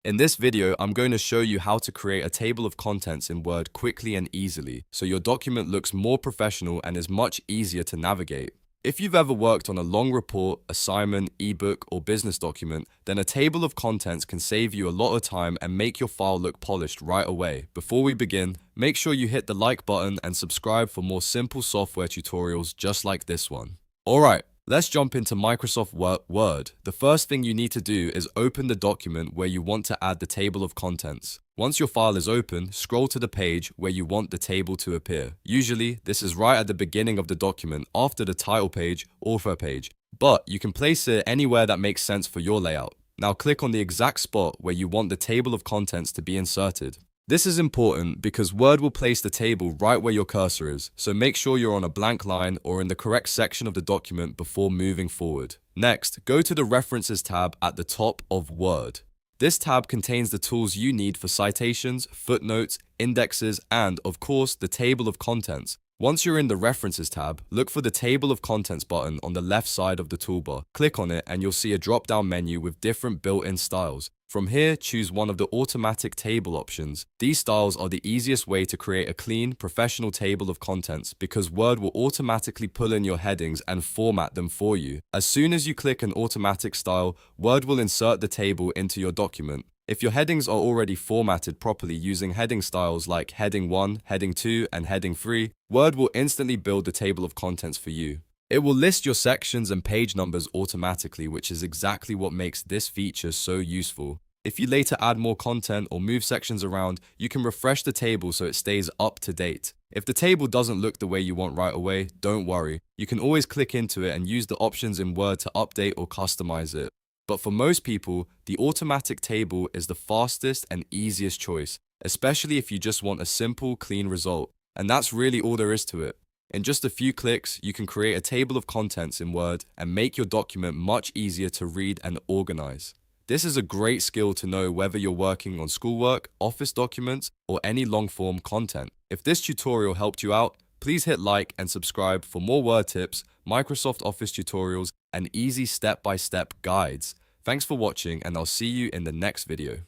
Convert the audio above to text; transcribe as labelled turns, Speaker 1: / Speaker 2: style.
Speaker 1: In this video, I'm going to show you how to create a table of contents in Word quickly and easily, so your document looks more professional and is much easier to navigate. If you've ever worked on a long report, assignment, ebook, or business document, then a table of contents can save you a lot of time and make your file look polished right away. Before we begin, make sure you hit the like button and subscribe for more simple software tutorials just like this one. Alright, let's jump into Microsoft Word. The first thing you need to do is open the document where you want to add the table of contents. Once your file is open, scroll to the page where you want the table to appear. Usually, this is right at the beginning of the document after the title page, author page, but you can place it anywhere that makes sense for your layout. Now click on the exact spot where you want the table of contents to be inserted. This is important because Word will place the table right where your cursor is, so make sure you're on a blank line or in the correct section of the document before moving forward. Next, go to the References tab at the top of Word. This tab contains the tools you need for citations, footnotes, indexes, and, of course, the table of contents. Once you're in the References tab, look for the Table of Contents button on the left side of the toolbar. Click on it and you'll see a drop-down menu with different built-in styles. From here, choose one of the automatic table options. These styles are the easiest way to create a clean, professional table of contents because Word will automatically pull in your headings and format them for you. As soon as you click an automatic style, Word will insert the table into your document. If your headings are already formatted properly using heading styles like Heading 1, Heading 2, and Heading 3, Word will instantly build the table of contents for you. It will list your sections and page numbers automatically, which is exactly what makes this feature so useful. If you later add more content or move sections around, you can refresh the table so it stays up to date. If the table doesn't look the way you want right away, don't worry. You can always click into it and use the options in Word to update or customize it. But for most people, the automatic table is the fastest and easiest choice, especially if you just want a simple, clean result. And that's really all there is to it. In just a few clicks, you can create a table of contents in Word and make your document much easier to read and organize. This is a great skill to know whether you're working on schoolwork, office documents, or any long-form content. If this tutorial helped you out, please hit like and subscribe for more Word tips, Microsoft Office tutorials, and easy step-by-step guides. Thanks for watching, and I'll see you in the next video.